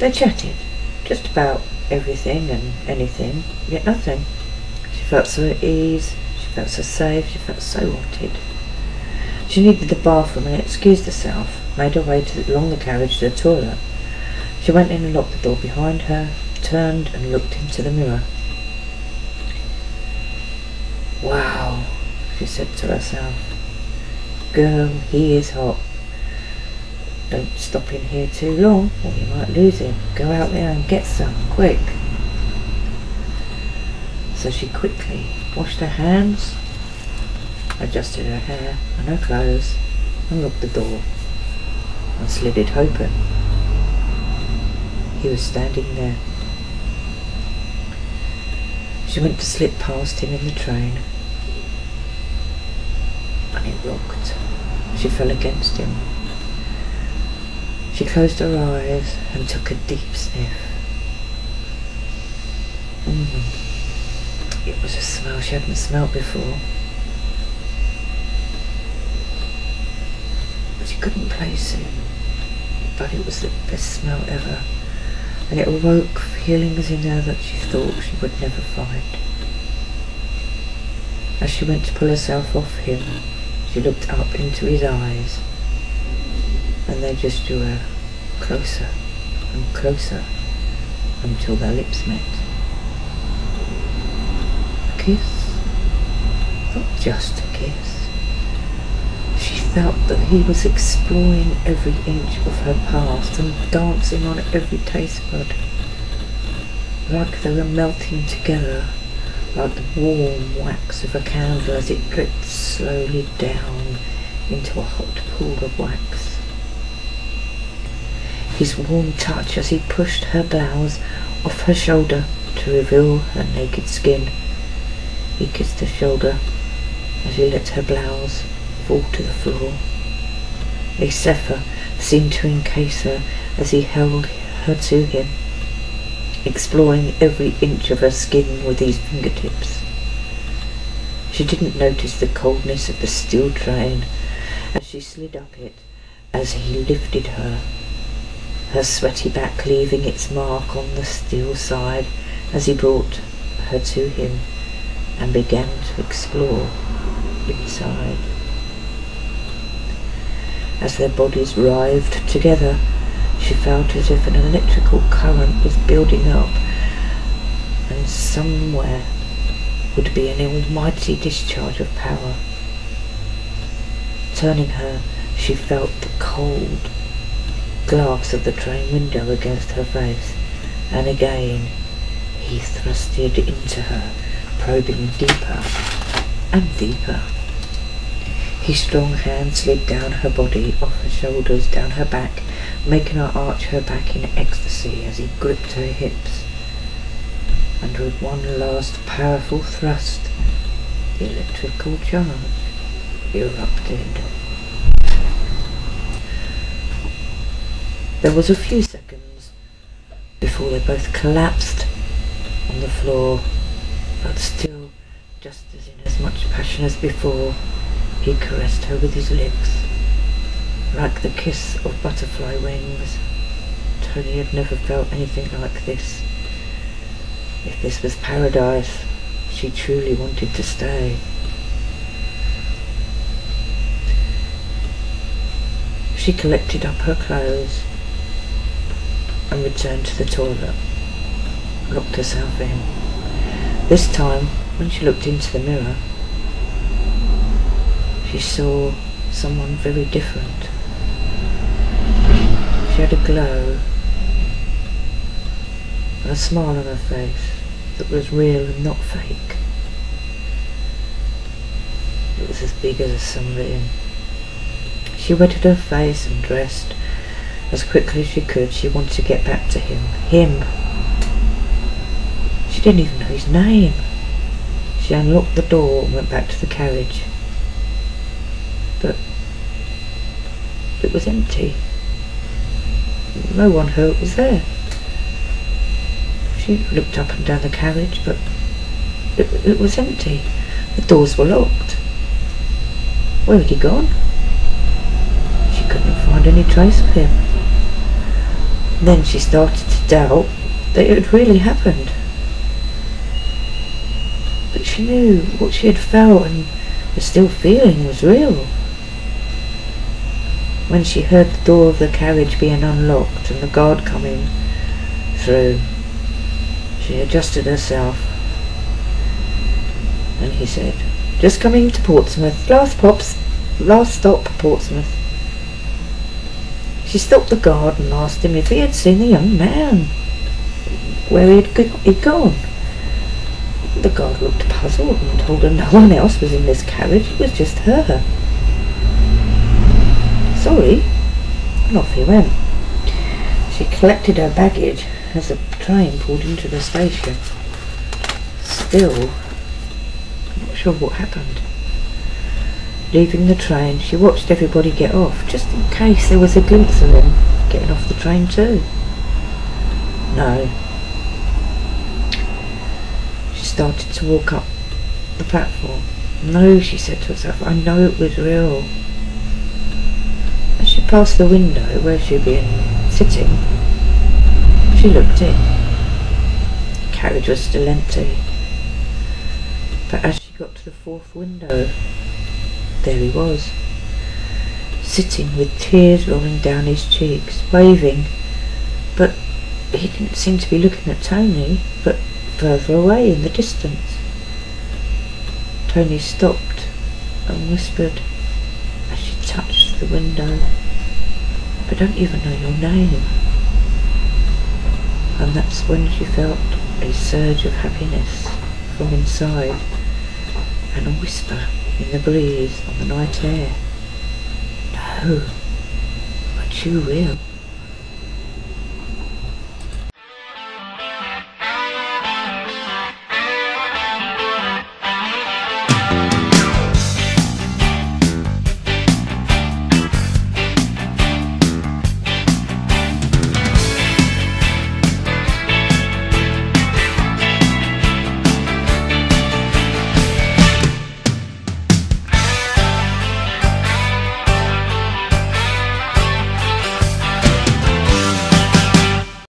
They chatted, just about everything and anything, yet nothing. She felt so at ease, she felt so safe, she felt so wanted. She needed the bathroom and excused herself, made her way along the carriage to the toilet. She went in and locked the door behind her, turned and looked into the mirror. Wow, she said to herself. Girl, he is hot. Don't stop in here too long or you might lose him. Go out there and get some, quick. So she quickly washed her hands, adjusted her hair and her clothes, and locked the door and slid it open. He was standing there. She went to slip past him in the train, and it rocked. She fell against him. She closed her eyes and took a deep sniff. It was a smell she hadn't smelled before. She couldn't place it, but it was the best smell ever, and it awoke feelings in her that she thought she would never find. As she went to pull herself off him, she looked up into his eyes, and they just drew her closer and closer until their lips met. A kiss? Not just a kiss. She felt that he was exploring every inch of her past and dancing on every taste bud, like they were melting together, like the warm wax of a candle as it dripped slowly down into a hot pool of wax. His warm touch as he pushed her blouse off her shoulder to reveal her naked skin. He kissed her shoulder as he let her blouse fall to the floor. A zephyr seemed to encase her as he held her to him, exploring every inch of her skin with his fingertips. She didn't notice the coldness of the steel train as she slid up it as he lifted her, her sweaty back leaving its mark on the steel side as he brought her to him and began to explore inside. As their bodies writhed together, she felt as if an electrical current was building up, and somewhere would be an almighty discharge of power. Turning her, she felt the cold glass of the train window against her face, and again he thrusted into her, probing deeper and deeper. His strong hand slid down her body, off her shoulders, down her back, making her arch her back in ecstasy as he gripped her hips. And with one last powerful thrust, the electrical charge erupted. There was a few seconds before they both collapsed on the floor, but still, just as in as much passion as before, he caressed her with his lips, like the kiss of butterfly wings. Tony had never felt anything like this. If this was paradise, she truly wanted to stay. She collected up her clothes and returned to the toilet, locked herself in. This time, when she looked into the mirror, she saw someone very different. She had a glow and a smile on her face that was real and not fake. It was as big as a sunbeam. She wetted her face and dressed as quickly as she could. She wanted to get back to him. She didn't even know his name. She unlocked the door and went back to the carriage. But it was empty. No one hurt was there. She looked up and down the carriage, but it was empty. The doors were locked. Where had he gone? She couldn't find any trace of him. Then she started to doubt that it had really happened. But she knew what she had felt and was still feeling was real. When she heard the door of the carriage being unlocked and the guard coming through, she adjusted herself, and he said, "Just coming to Portsmouth. Last stop, Portsmouth." She stopped the guard and asked him if he had seen the young man, where he'd gone. The guard looked puzzled and told her no one else was in this carriage, it was just her. "Sorry," and off he went. She collected her baggage as the train pulled into the station. Still, not sure what happened. Leaving the train, she watched everybody get off, just in case there was a glimpse of him getting off the train too. No. She started to walk up the platform. "No," she said to herself, "I know it was real." As she passed the window where she'd been sitting, she looked in. The carriage was still empty. But as she got to the fourth window, there he was, sitting with tears rolling down his cheeks, waving, but he didn't seem to be looking at Tony, but further away in the distance. Tony stopped and whispered as she touched the window, "I don't even know your name." And that's when she felt a surge of happiness from inside, and a whisper in the breeze on the night air, "No, but you will."